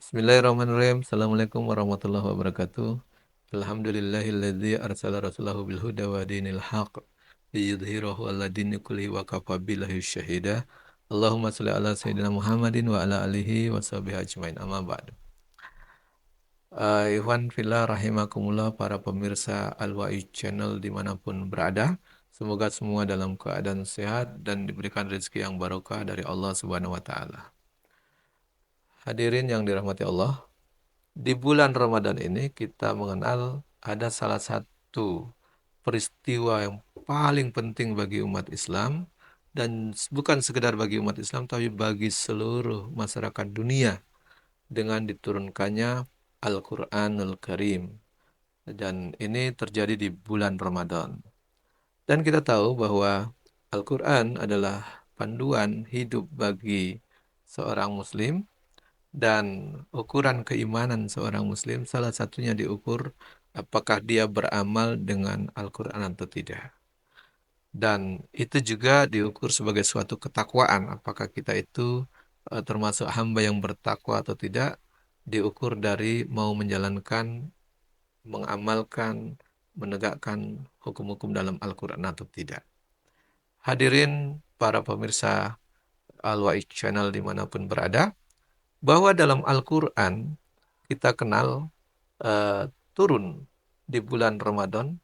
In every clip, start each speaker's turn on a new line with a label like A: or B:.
A: Bismillahirrahmanirrahim. Assalamualaikum warahmatullahi wabarakatuh. Alhamdulillahilladzi arsala rasulahu bil huda wa dinil haq liyudhhirahu ala dini kulli wa kafa billahi syahida. Allahumma shalli ala sayyidina Muhammadin wa ala alihi wa sahbihi ajmain. Amma ba'du. Ikhwan fillah rahimakumullah, para pemirsa Al-Wa'id Channel dimanapun berada. Semoga semua dalam keadaan sehat dan diberikan rezeki yang barokah dari Allah Subhanahu wa taala. Hadirin yang dirahmati Allah, di bulan Ramadan ini kita mengenal ada salah satu peristiwa yang paling penting bagi umat Islam, dan bukan sekedar bagi umat Islam tapi bagi seluruh masyarakat dunia, dengan diturunkannya Al-Quranul Karim. Dan ini terjadi di bulan Ramadan. Dan kita tahu bahwa Al-Quran adalah panduan hidup bagi seorang muslim, dan ukuran keimanan seorang muslim salah satunya diukur apakah dia beramal dengan Al-Quran atau tidak. Dan itu juga diukur sebagai suatu ketakwaan, apakah kita itu termasuk hamba yang bertakwa atau tidak, diukur dari mau menjalankan, mengamalkan, menegakkan hukum-hukum dalam Al-Quran atau tidak. Hadirin para pemirsa Al-Wa'id Channel dimanapun berada, bahwa dalam Al-Quran kita kenal turun di bulan Ramadan,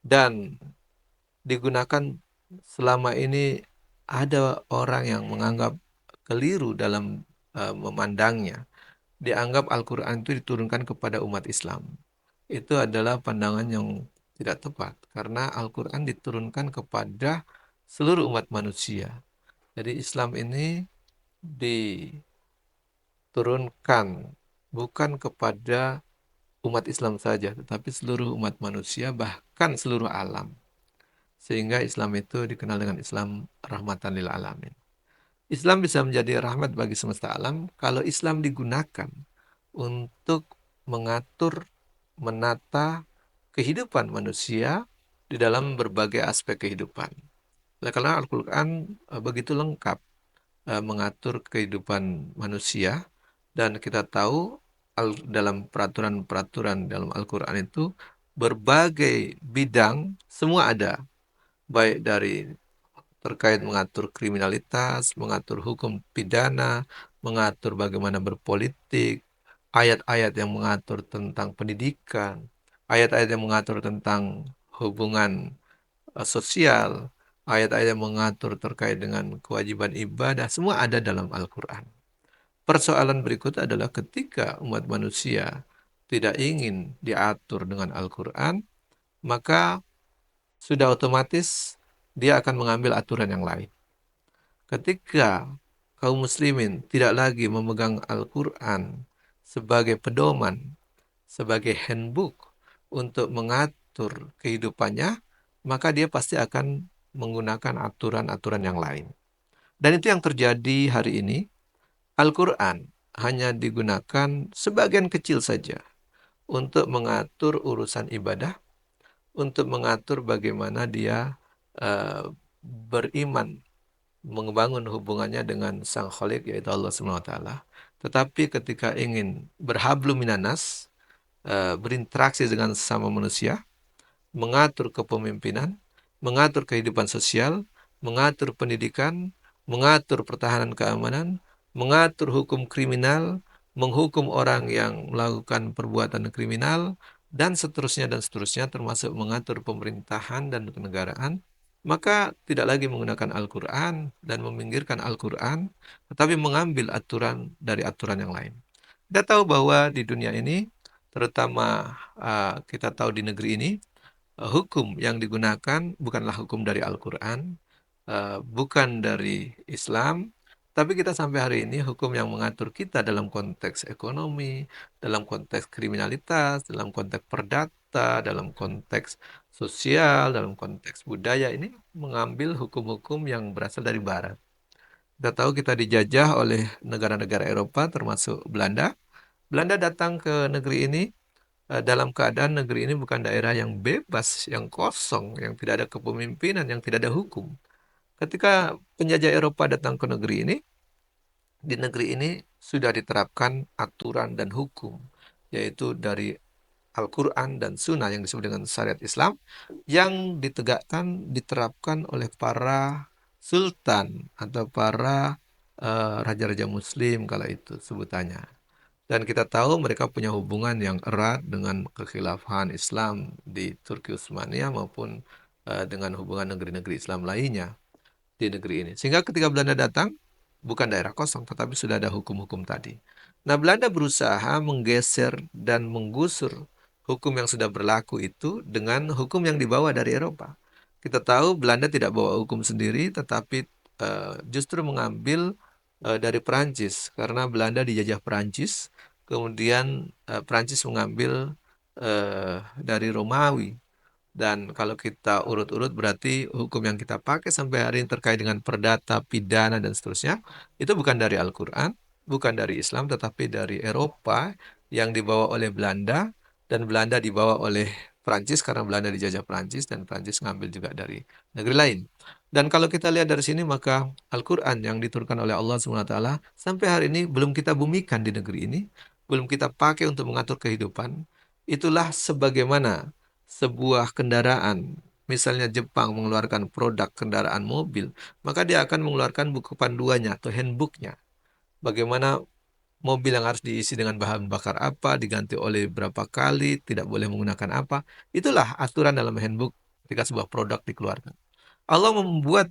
A: dan digunakan selama ini. Ada orang yang menganggap keliru dalam memandangnya. Dianggap Al-Quran itu diturunkan kepada umat Islam. Itu adalah pandangan yang tidak tepat, karena Al-Quran diturunkan kepada seluruh umat manusia. Jadi Islam ini diturunkan bukan kepada umat Islam saja, tetapi seluruh umat manusia, bahkan seluruh alam. Sehingga Islam itu dikenal dengan Islam rahmatan lil alamin. Islam bisa menjadi rahmat bagi semesta alam kalau Islam digunakan untuk mengatur, menata kehidupan manusia di dalam berbagai aspek kehidupan. Oleh karena Al-Quran begitu lengkap mengatur kehidupan manusia, dan kita tahu dalam peraturan-peraturan dalam Al-Quran itu berbagai bidang semua ada, baik dari terkait mengatur kriminalitas, mengatur hukum pidana, mengatur bagaimana berpolitik, ayat-ayat yang mengatur tentang pendidikan, ayat-ayat yang mengatur tentang hubungan sosial, ayat-ayat yang mengatur terkait dengan kewajiban ibadah, semua ada dalam Al-Quran. Persoalan berikut adalah ketika umat manusia tidak ingin diatur dengan Al-Quran, maka sudah otomatis dia akan mengambil aturan yang lain. Ketika kaum muslimin tidak lagi memegang Al-Quran sebagai pedoman, sebagai handbook untuk mengatur kehidupannya, maka dia pasti akan menggunakan aturan-aturan yang lain. Dan itu yang terjadi hari ini. Al-Quran hanya digunakan sebagian kecil saja untuk mengatur urusan ibadah, untuk mengatur bagaimana dia beriman, membangun hubungannya dengan Sang Khalik, yaitu Allah SWT. Tetapi ketika ingin berhablum minanas, berinteraksi dengan sesama manusia, mengatur kepemimpinan, mengatur kehidupan sosial, mengatur pendidikan, mengatur pertahanan keamanan, mengatur hukum kriminal, menghukum orang yang melakukan perbuatan kriminal, dan seterusnya, termasuk mengatur pemerintahan dan kenegaraan, maka tidak lagi menggunakan Al-Quran dan meminggirkan Al-Quran, tetapi mengambil aturan dari aturan yang lain. Kita tahu bahwa di dunia ini, terutama kita tahu di negeri ini, hukum yang digunakan bukanlah hukum dari Al-Quran, bukan dari Islam, tapi kita sampai hari ini hukum yang mengatur kita dalam konteks ekonomi, dalam konteks kriminalitas, dalam konteks perdata, dalam konteks sosial, dalam konteks budaya, ini mengambil hukum-hukum yang berasal dari Barat. Kita tahu kita dijajah oleh negara-negara Eropa termasuk Belanda. Belanda datang ke negeri ini dalam keadaan negeri ini bukan daerah yang bebas, yang kosong, yang tidak ada kepemimpinan, yang tidak ada hukum. Ketika penjajah Eropa datang ke negeri ini, di negeri ini sudah diterapkan aturan dan hukum, yaitu dari Al-Quran dan Sunnah yang disebut dengan syariat Islam, yang ditegakkan, diterapkan oleh para sultan atau para raja-raja Muslim kala itu sebutannya. Dan kita tahu mereka punya hubungan yang erat dengan kekhilafahan Islam di Turki Utsmaniyah maupun dengan hubungan negeri-negeri Islam lainnya di negeri ini. Sehingga ketika Belanda datang, bukan daerah kosong, tetapi sudah ada hukum-hukum tadi. Nah, Belanda berusaha menggeser dan menggusur hukum yang sudah berlaku itu dengan hukum yang dibawa dari Eropa. Kita tahu Belanda tidak bawa hukum sendiri, tetapi justru mengambil dari Perancis, karena Belanda dijajah Perancis, kemudian Perancis mengambil dari Romawi. Dan kalau kita urut-urut berarti hukum yang kita pakai sampai hari ini terkait dengan perdata, pidana, dan seterusnya, itu bukan dari Al-Quran, bukan dari Islam, tetapi dari Eropa yang dibawa oleh Belanda, dan Belanda dibawa oleh Prancis karena Belanda dijajah Prancis, dan Prancis ngambil juga dari negeri lain. Dan kalau kita lihat dari sini, maka Al-Quran yang diturunkan oleh Allah SWT sampai hari ini belum kita bumikan di negeri ini, belum kita pakai untuk mengatur kehidupan. Itulah sebagaimana sebuah kendaraan, misalnya Jepang mengeluarkan produk kendaraan mobil, maka dia akan mengeluarkan buku panduannya atau handbooknya. Bagaimana mobil yang harus diisi dengan bahan bakar apa, diganti oleh berapa kali, tidak boleh menggunakan apa. Itulah aturan dalam handbook ketika sebuah produk dikeluarkan. Allah membuat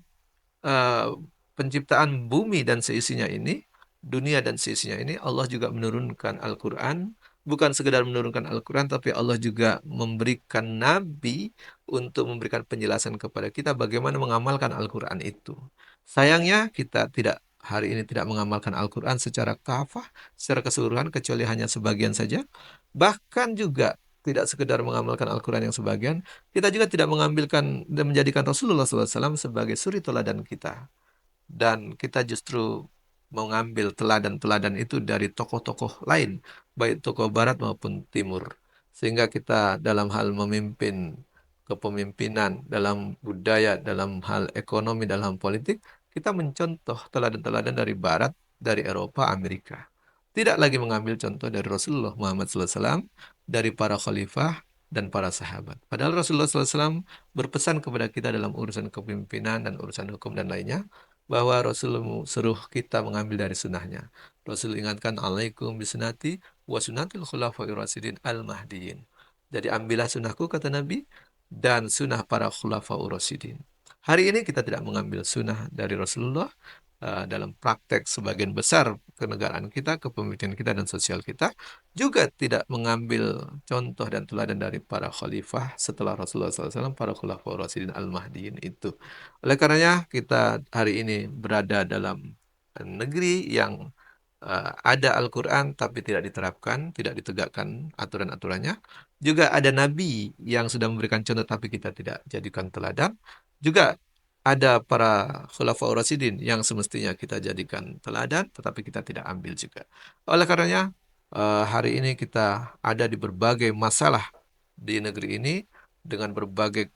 A: eh, penciptaan bumi dan seisinya ini, dunia dan seisinya ini, Allah juga menurunkan Al-Quran. Bukan sekedar menurunkan Al-Quran, tapi Allah juga memberikan nabi untuk memberikan penjelasan kepada kita bagaimana mengamalkan Al-Quran itu. Sayangnya kita tidak hari ini tidak mengamalkan Al-Quran secara kafah, secara keseluruhan, kecuali hanya sebagian saja. Bahkan juga tidak sekedar mengamalkan Al-Quran yang sebagian, kita juga tidak mengambilkan dan menjadikan Rasulullah SAW sebagai suri teladan kita. Dan kita justru mengambil teladan-teladan itu dari tokoh-tokoh lain, baik tokoh barat maupun timur. Sehingga kita dalam hal memimpin kepemimpinan, dalam budaya, dalam hal ekonomi, dalam politik, kita mencontoh teladan-teladan dari barat, dari Eropa, Amerika. Tidak lagi mengambil contoh dari Rasulullah Muhammad SAW, dari para khalifah, dan para sahabat. Padahal Rasulullah SAW berpesan kepada kita dalam urusan kepemimpinan dan urusan hukum dan lainnya, bahwa Rasul suruh kita mengambil dari sunnahnya. Rasul ingatkan, alaikum bisunati wa sunnatil khulafair rasyidin al-mahdiyin. Jadi ambillah sunnahku, kata Nabi, dan sunnah para khulafaur rasyidin. Hari ini kita tidak mengambil sunnah dari Rasulullah dalam praktek sebagian besar kenegaraan kita, kepemimpinan kita, dan sosial kita. Juga tidak mengambil contoh dan teladan dari para khalifah setelah Rasulullah SAW, para khulafaur rasyidin al-mahdiyin itu. Oleh karenanya kita hari ini berada dalam negeri yang ada Al-Quran tapi tidak diterapkan, tidak ditegakkan aturan-aturannya. Juga ada Nabi yang sudah memberikan contoh tapi kita tidak jadikan teladan. Juga ada para khulafaur rasyidin yang semestinya kita jadikan teladan tetapi kita tidak ambil juga. Oleh karenanya hari ini kita ada di berbagai masalah di negeri ini dengan berbagai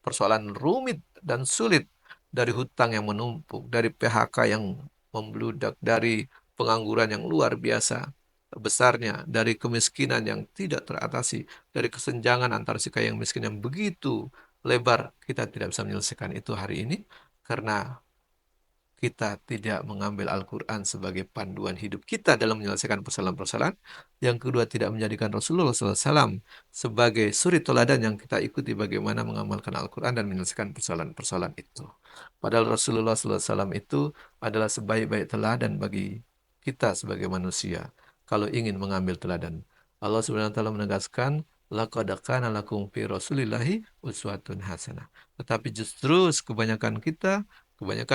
A: persoalan rumit dan sulit, dari hutang yang menumpuk, dari PHK yang membludak, dari pengangguran yang luar biasa besarnya, dari kemiskinan yang tidak teratasi, dari kesenjangan antara si kaya yang miskin yang begitu lebar. Kita tidak bisa menyelesaikan itu hari ini karena kita tidak mengambil Al-Quran sebagai panduan hidup kita dalam menyelesaikan persoalan-persoalan. Yang kedua, tidak menjadikan Rasulullah SAW sebagai suri teladan yang kita ikuti bagaimana mengamalkan Al-Quran dan menyelesaikan persoalan-persoalan itu. Padahal Rasulullah SAW itu adalah sebaik-baik teladan bagi kita sebagai manusia kalau ingin mengambil teladan. Allah Subhanahu wa taala menegaskan, laqad kana lakum fi Rasulillahi uswatun hasanah. Tetapi justru kebanyakan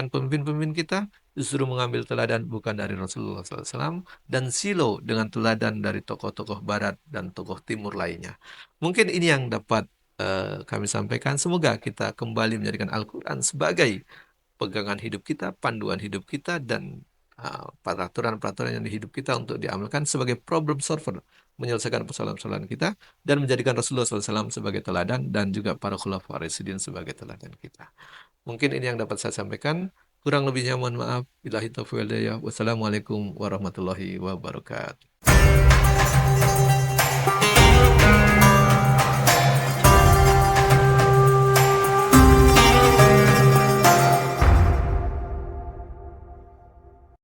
A: pemimpin-pemimpin kita justru mengambil teladan bukan dari Rasulullah SAW dan silo dengan teladan dari tokoh-tokoh Barat dan tokoh Timur lainnya. Mungkin ini yang dapat kami sampaikan. Semoga kita kembali menjadikan Al-Quran sebagai pegangan hidup kita, panduan hidup kita, dan peraturan-peraturan yang di hidup kita untuk diamalkan sebagai problem solver, menyelesaikan persoalan-persoalan kita, dan menjadikan Rasulullah SAW sebagai teladan dan juga para khulafaur rasyidin sebagai teladan kita. Mungkin ini yang dapat saya sampaikan. Kurang lebihnya mohon maaf. Billahi taufiq wal hidayah. Wassalamualaikum warahmatullahi wabarakatuh.